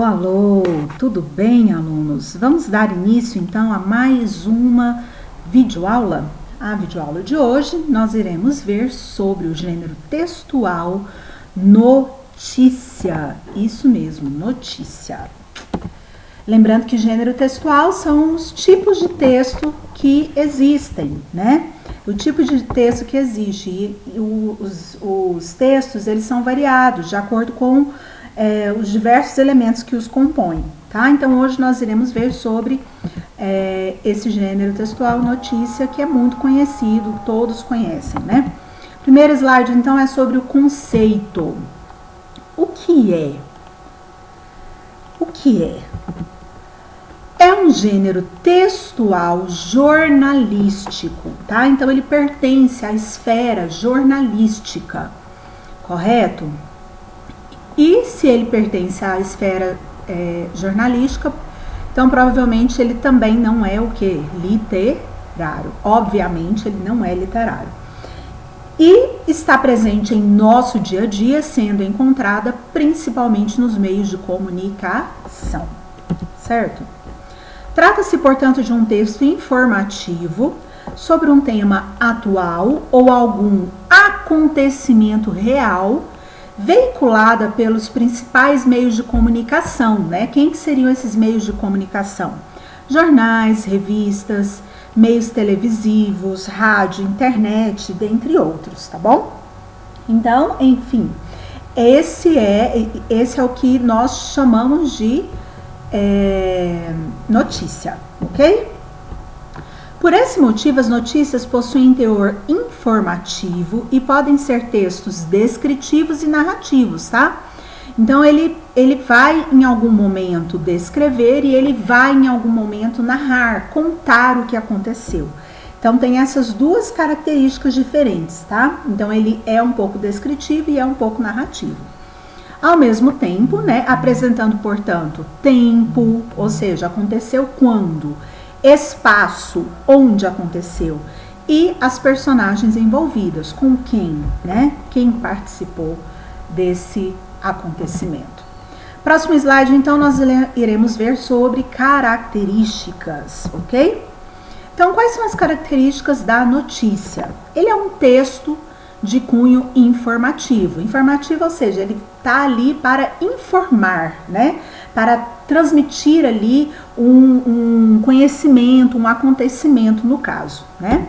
Alô, alô, tudo bem, alunos? Vamos dar início então a mais uma videoaula. A videoaula de hoje nós iremos ver sobre o gênero textual notícia. Isso mesmo, notícia. Lembrando que gênero textual são os tipos de texto que existem, né? O tipo de texto que existe e os textos eles são variados de acordo com os diversos elementos que os compõem, tá? Então hoje nós iremos ver sobre esse gênero textual notícia que é muito conhecido, todos conhecem, né? Primeiro slide então é sobre o conceito. O que é? O que é? É um gênero textual jornalístico, tá? Então ele pertence à esfera jornalística, correto? E se ele pertence à esfera jornalística, então provavelmente ele também não é o que? Literário. Obviamente ele não é literário. E está presente em nosso dia a dia, sendo encontrada principalmente nos meios de comunicação, certo? Trata-se, portanto, de um texto informativo sobre um tema atual ou algum acontecimento real veiculada pelos principais meios de comunicação, né? Quem que seriam esses meios de comunicação? Jornais, revistas, meios televisivos, rádio, internet, dentre outros, tá bom? Então, enfim, esse é o que nós chamamos de notícia, ok? Por esse motivo, as notícias possuem teor informativo e podem ser textos descritivos e narrativos, tá? Então, ele vai em algum momento descrever e ele vai em algum momento narrar, contar o que aconteceu. Então, tem essas duas características diferentes, tá? Então, ele é um pouco descritivo e é um pouco narrativo. Ao mesmo tempo, né, apresentando, portanto, tempo, ou seja, aconteceu quando, espaço, onde aconteceu, e as personagens envolvidas, com quem, né, quem participou desse acontecimento. Próximo slide, então, nós iremos ver sobre características, ok? Então, quais são as características da notícia? Ele é um texto de cunho informativo. Informativo, ou seja, ele está ali para informar, né? Para transmitir ali um conhecimento, um acontecimento no caso, né?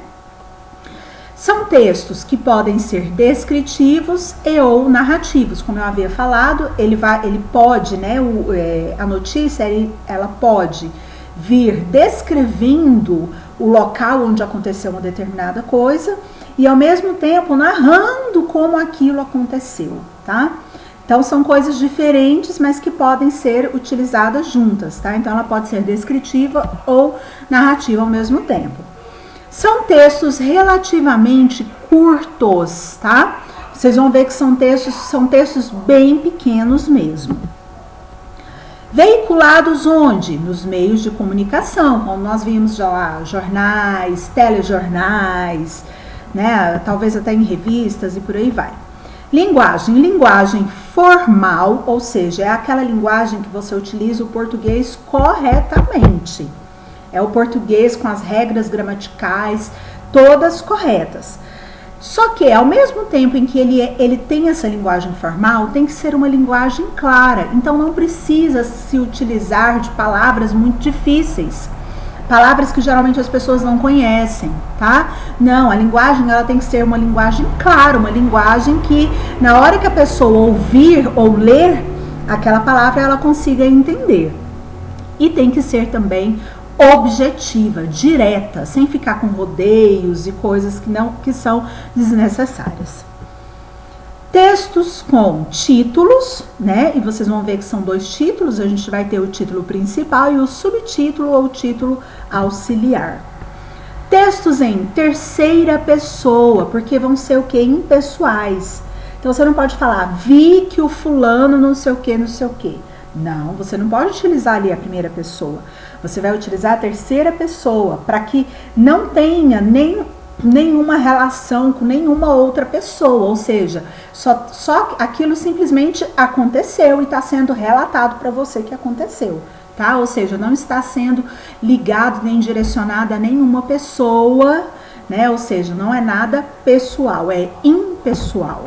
São textos que podem ser descritivos e ou narrativos, como eu havia falado, ele pode, né? A notícia, ela pode vir descrevendo o local onde aconteceu uma determinada coisa e ao mesmo tempo narrando como aquilo aconteceu, tá? Então são coisas diferentes, mas que podem ser utilizadas juntas, tá? Então ela pode ser descritiva ou narrativa ao mesmo tempo. São textos relativamente curtos, tá? Vocês vão ver que são textos bem pequenos mesmo. Veiculados onde? Nos meios de comunicação, como nós vimos já lá, jornais, telejornais, né? Talvez até em revistas e por aí vai. Linguagem formal, ou seja, é aquela linguagem que você utiliza o português corretamente. É o português com as regras gramaticais todas corretas. Só que, ao mesmo tempo em que ele tem essa linguagem formal, tem que ser uma linguagem clara. Então, não precisa se utilizar de palavras muito difíceis. Palavras que geralmente as pessoas não conhecem, tá? Não, a linguagem ela tem que ser uma linguagem clara, uma linguagem que na hora que a pessoa ouvir ou ler aquela palavra, ela consiga entender. E tem que ser também objetiva, direta, sem ficar com rodeios e coisas que são desnecessárias. Textos com títulos, né? E vocês vão ver que são dois títulos, a gente vai ter o título principal e o subtítulo ou título auxiliar. Textos em terceira pessoa, porque vão ser o que? Impessoais. Então você não pode falar, vi que o fulano não sei o que, não sei o que. Não, você não pode utilizar ali a primeira pessoa. Você vai utilizar a terceira pessoa, para que não tenha nem nenhuma relação com nenhuma outra pessoa, ou seja, só aquilo simplesmente aconteceu e está sendo relatado para você que aconteceu, tá? Ou seja, não está sendo ligado nem direcionado a nenhuma pessoa, né? Ou seja, não é nada pessoal, é impessoal.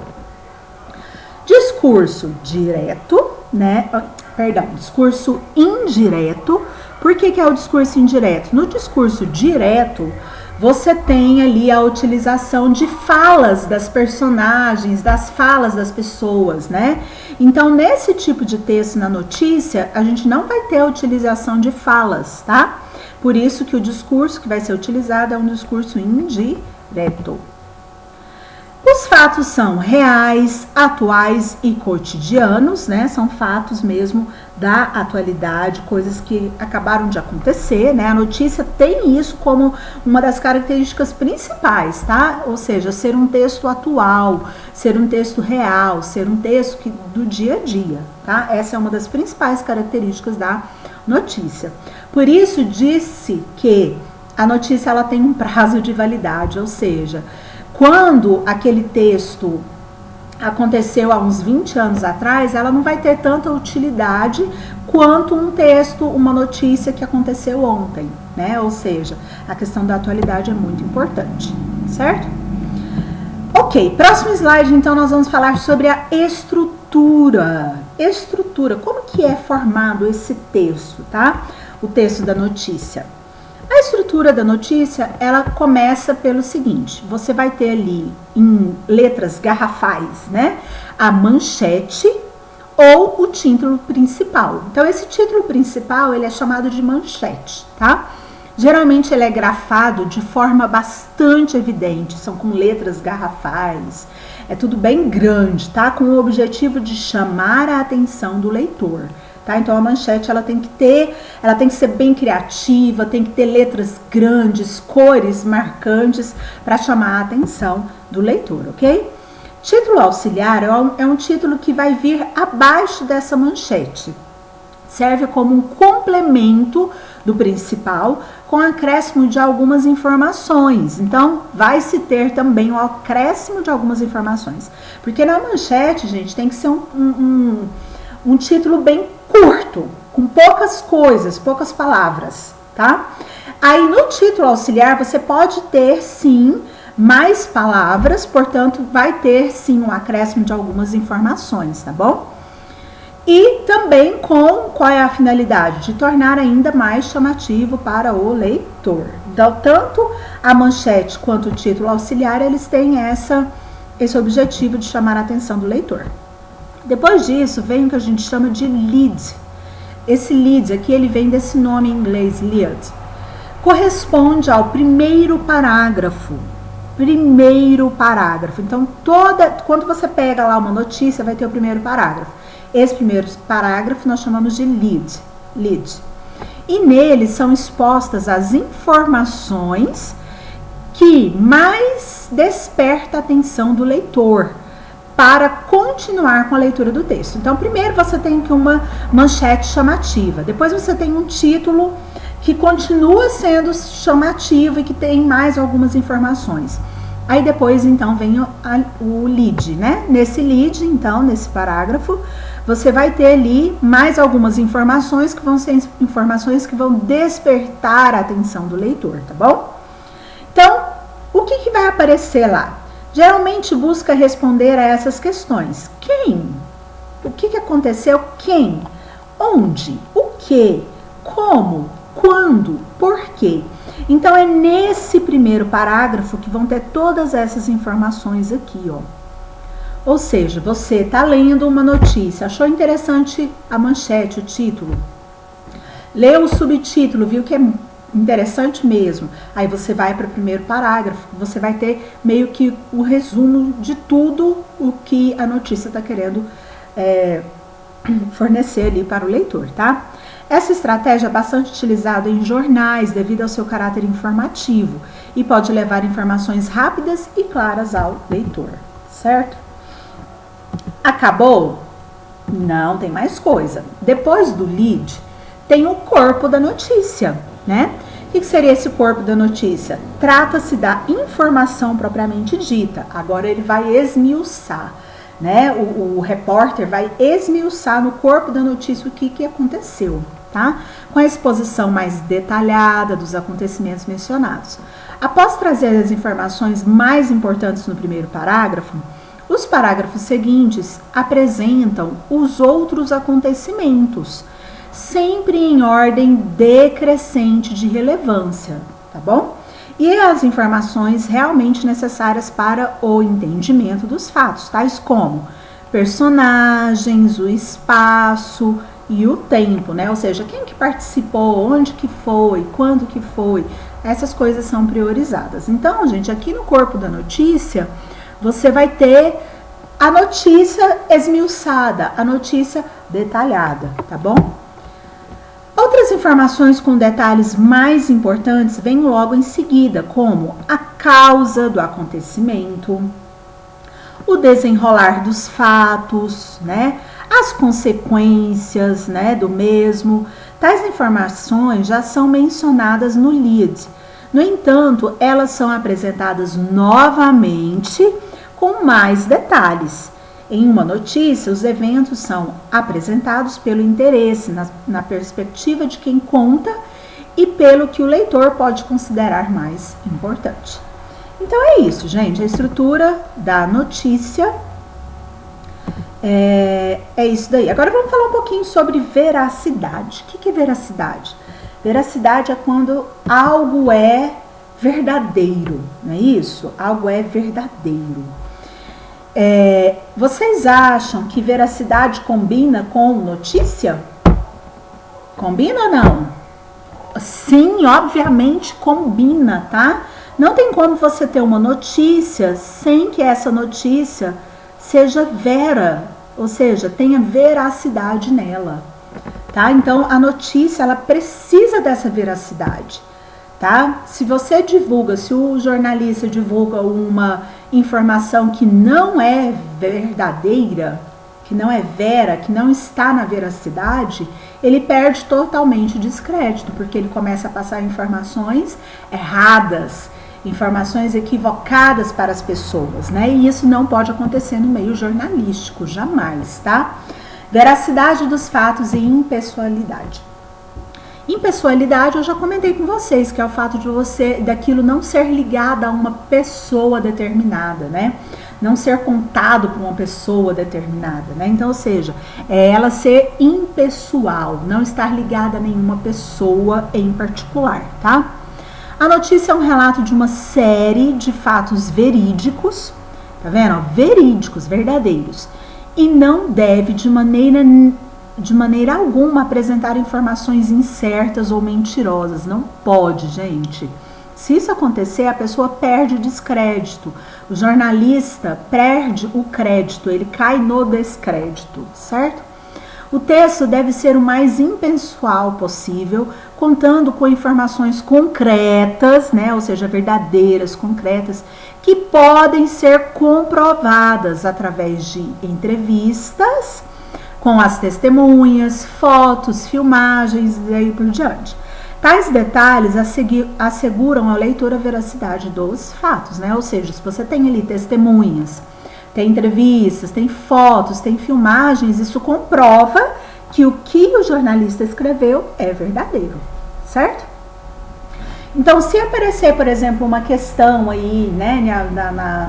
Discurso direto, né? Perdão, discurso indireto. Por que é o discurso indireto? No discurso direto, você tem ali a utilização de falas das personagens, das falas das pessoas, né? Então, nesse tipo de texto na notícia, a gente não vai ter a utilização de falas, tá? Por isso que o discurso que vai ser utilizado é um discurso indireto. Os fatos são reais, atuais e cotidianos, né? São fatos mesmo da atualidade, coisas que acabaram de acontecer, né? A notícia tem isso como uma das características principais, tá? Ou seja, ser um texto atual, ser um texto real, ser um texto do dia a dia, tá? Essa é uma das principais características da notícia. Por isso disse que a notícia ela tem um prazo de validade, ou seja, quando aquele texto aconteceu há uns 20 anos atrás, ela não vai ter tanta utilidade quanto um texto, uma notícia que aconteceu ontem, né? Ou seja, a questão da atualidade é muito importante, certo? Ok, próximo slide, então, nós vamos falar sobre a estrutura. Estrutura, como que é formado esse texto, tá? O texto da notícia. A estrutura da notícia, ela começa pelo seguinte, você vai ter ali em letras garrafais, né, a manchete ou o título principal. Então, esse título principal, ele é chamado de manchete, tá? Geralmente, ele é grafado de forma bastante evidente, são com letras garrafais, é tudo bem grande, tá? Com o objetivo de chamar a atenção do leitor. Tá? Então a manchete ela tem que ser bem criativa, tem que ter letras grandes, cores marcantes para chamar a atenção do leitor, ok? Título auxiliar é um título que vai vir abaixo dessa manchete. Serve como um complemento do principal com acréscimo de algumas informações. Então, vai se ter também o acréscimo de algumas informações. Porque na manchete, gente, tem que ser um título bem curto, com poucas coisas, poucas palavras, tá? Aí no título auxiliar você pode ter sim mais palavras, portanto vai ter sim um acréscimo de algumas informações, tá bom? E também qual é a finalidade? De tornar ainda mais chamativo para o leitor. Então, tanto a manchete quanto o título auxiliar, eles têm esse objetivo de chamar a atenção do leitor. Depois disso, vem o que a gente chama de lead. Esse lead aqui, ele vem desse nome em inglês, lead. Corresponde ao primeiro parágrafo. Primeiro parágrafo. Então, quando você pega lá uma notícia, vai ter o primeiro parágrafo. Esse primeiro parágrafo nós chamamos de lead. E nele são expostas as informações que mais desperta a atenção do leitor para continuar com a leitura do texto. Então, primeiro você tem que uma manchete chamativa, depois você tem um título que continua sendo chamativo e que tem mais algumas informações. Aí depois, então, vem o lead, né? Nesse lead, então, nesse parágrafo, você vai ter ali mais algumas informações que vão ser informações que vão despertar a atenção do leitor, tá bom? Então, o que vai aparecer lá? Geralmente busca responder a essas questões. Quem? O que aconteceu? Quem? Onde? O que? Como? Quando? Por quê? Então, é nesse primeiro parágrafo que vão ter todas essas informações aqui, ó. Ou seja, você está lendo uma notícia, achou interessante a manchete, o título, leu o subtítulo, viu que é interessante mesmo. Aí você vai para o primeiro parágrafo, você vai ter meio que o resumo de tudo o que a notícia está querendo fornecer ali para o leitor, tá? Essa estratégia é bastante utilizada em jornais devido ao seu caráter informativo e pode levar informações rápidas e claras ao leitor, certo? Acabou? Não, tem mais coisa. Depois do lead, tem o corpo da notícia, né? que seria esse corpo da notícia? Trata-se da informação propriamente dita. Agora ele vai esmiuçar, né? O repórter vai esmiuçar no corpo da notícia o que aconteceu, tá? Com a exposição mais detalhada dos acontecimentos mencionados. Após trazer as informações mais importantes no primeiro parágrafo, os parágrafos seguintes apresentam os outros acontecimentos, sempre em ordem decrescente de relevância, tá bom? E as informações realmente necessárias para o entendimento dos fatos, tais como personagens, o espaço e o tempo, né? Ou seja, quem que participou, onde que foi, quando que foi, essas coisas são priorizadas. Então, gente, aqui no corpo da notícia, você vai ter a notícia esmiuçada, a notícia detalhada, tá bom? Outras informações com detalhes mais importantes vêm logo em seguida, como a causa do acontecimento, o desenrolar dos fatos, né? As consequências, né, do mesmo. Tais informações já são mencionadas no lead. No entanto, elas são apresentadas novamente com mais detalhes. Em uma notícia, os eventos são apresentados pelo interesse, na perspectiva de quem conta e pelo que o leitor pode considerar mais importante. Então é isso, gente. A estrutura da notícia é isso daí. Agora vamos falar um pouquinho sobre veracidade. O que é veracidade? Veracidade é quando algo é verdadeiro, não é isso? Algo é verdadeiro. Vocês acham que veracidade combina com notícia? Combina ou não? Sim, obviamente combina, tá? Não tem como você ter uma notícia sem que essa notícia seja vera, ou seja, tenha veracidade nela, tá? Então, a notícia, ela precisa dessa veracidade, tá? Se você divulga, se o jornalista divulga uma informação que não é verdadeira, que não é vera, que não está na veracidade, ele perde totalmente o descrédito, porque ele começa a passar informações erradas, informações equivocadas para as pessoas, né? E isso não pode acontecer no meio jornalístico, jamais, tá? Veracidade dos fatos e impessoalidade. Impessoalidade eu já comentei com vocês, que é o fato de daquilo não ser ligado a uma pessoa determinada, né? Não ser contado por uma pessoa determinada, né? Então, ou seja, ela ser impessoal, não estar ligada a nenhuma pessoa em particular, tá? A notícia é um relato de uma série de fatos verídicos, tá vendo? Verídicos, verdadeiros, e não deve de maneira alguma apresentar informações incertas ou mentirosas. Não pode, gente. Se isso acontecer, a pessoa perde o descrédito. O jornalista perde o crédito, ele cai no descrédito, certo? O texto deve ser o mais impessoal possível, contando com informações concretas, né, ou seja, verdadeiras, concretas, que podem ser comprovadas através de entrevistas com as testemunhas, fotos, filmagens e aí por diante. Tais detalhes asseguram ao leitor a veracidade dos fatos, né? Ou seja, se você tem ali testemunhas, tem entrevistas, tem fotos, tem filmagens, isso comprova que o que o jornalista escreveu é verdadeiro, certo? Então, se aparecer, por exemplo, uma questão aí, né,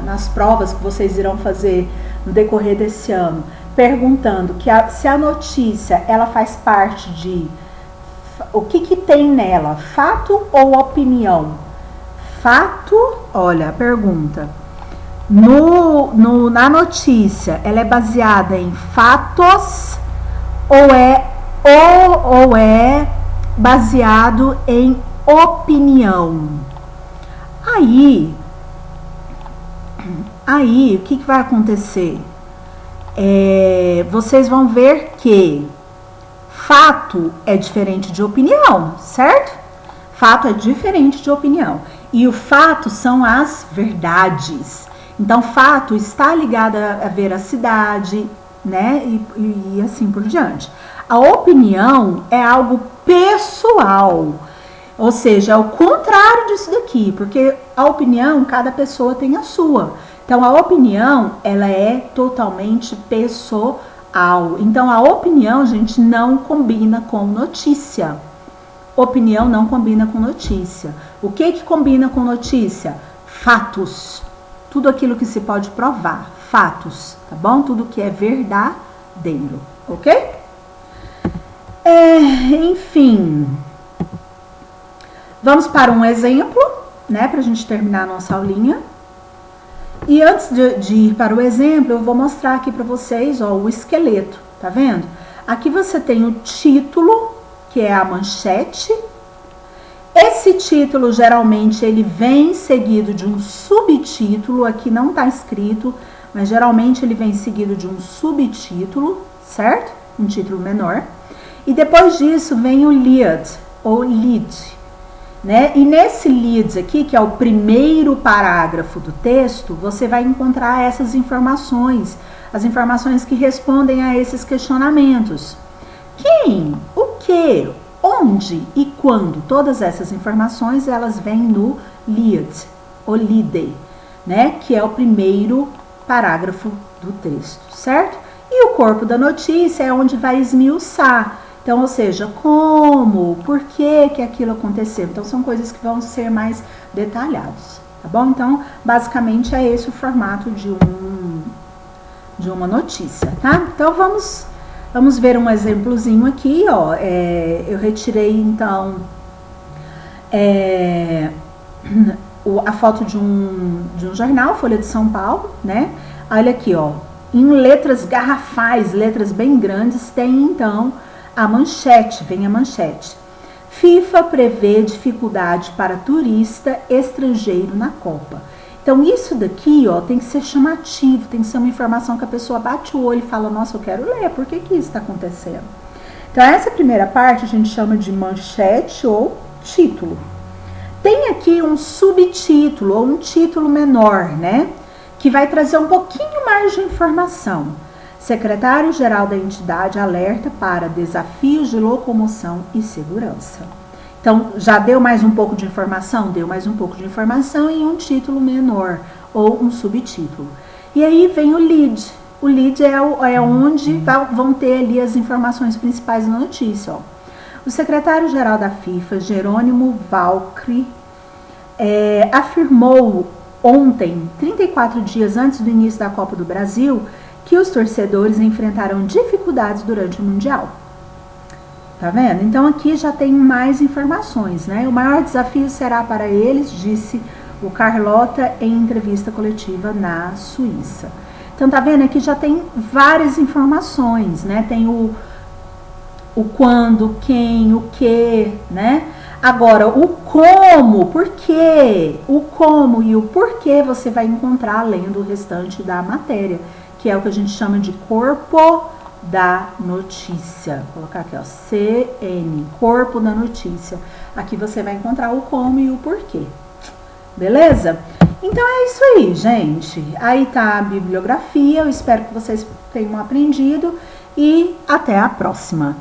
nas provas que vocês irão fazer no decorrer desse ano, perguntando se a notícia ela faz parte de o que tem nela, fato ou opinião? Fato, olha a pergunta. Na notícia, ela é baseada em fatos ou é baseado em opinião? Aí o que vai acontecer? Vocês vão ver que fato é diferente de opinião, certo? Fato é diferente de opinião. E o fato são as verdades. Então, fato está ligado à veracidade, né? E assim por diante. A opinião é algo pessoal. Ou seja, é o contrário disso daqui, porque a opinião, cada pessoa tem a sua. Então, a opinião, ela é totalmente pessoal. Então, a opinião, gente, não combina com notícia. Opinião não combina com notícia. O que combina com notícia? Fatos. Tudo aquilo que se pode provar. Fatos, tá bom? Tudo que é verdadeiro, ok? Enfim. Vamos para um exemplo, né? Pra gente terminar a nossa aulinha. E antes de ir para o exemplo, eu vou mostrar aqui para vocês, ó, o esqueleto, tá vendo? Aqui você tem o título, que é a manchete. Esse título, geralmente, ele vem seguido de um subtítulo, aqui não tá escrito, mas geralmente ele vem seguido de um subtítulo, certo? Um título menor. E depois disso vem o lead, ou lead. Né? E nesse lead aqui, que é o primeiro parágrafo do texto, você vai encontrar essas informações, as informações que respondem a esses questionamentos. Quem, o que, onde e quando, todas essas informações, elas vêm no lead, ou lead, né? Que é o primeiro parágrafo do texto, certo? E o corpo da notícia é onde vai esmiuçar. Então, ou seja, como, por que aquilo aconteceu. Então, são coisas que vão ser mais detalhadas, tá bom? Então, basicamente, é esse o formato de uma notícia, tá? Então, vamos ver um exemplozinho aqui, ó. Eu retirei, então, a foto de um jornal, Folha de São Paulo, né? Olha aqui, ó. Em letras garrafais, letras bem grandes, tem, então, a manchete, vem a manchete. FIFA prevê dificuldade para turista estrangeiro na Copa. Então, isso daqui, ó, tem que ser chamativo, tem que ser uma informação que a pessoa bate o olho e fala, nossa, eu quero ler, por que isso está acontecendo? Então, essa primeira parte a gente chama de manchete ou título. Tem aqui um subtítulo ou um título menor, né? Que vai trazer um pouquinho mais de informação. Secretário-geral da entidade alerta para desafios de locomoção e segurança. Então, já deu mais um pouco de informação? Deu mais um pouco de informação em um título menor ou um subtítulo. E aí vem o lead. O lead é onde vão ter ali as informações principais da notícia. Ó. O secretário-geral da FIFA, Jerônimo Valcri, afirmou ontem, 34 dias antes do início da Copa do Brasil, que os torcedores enfrentarão dificuldades durante o Mundial. Tá vendo? Então aqui já tem mais informações, né? O maior desafio será para eles, disse o Carlota em entrevista coletiva na Suíça. Então tá vendo? Aqui já tem várias informações, né? Tem o quando, quem, o que, né? Agora, o como, por quê? O como e o porquê você vai encontrar lendo o restante da matéria, que é o que a gente chama de corpo da notícia. Vou colocar aqui, ó, CN, corpo da notícia. Aqui você vai encontrar o como e o porquê. Beleza? Então é isso aí, gente. Aí tá a bibliografia. Eu espero que vocês tenham aprendido e até a próxima.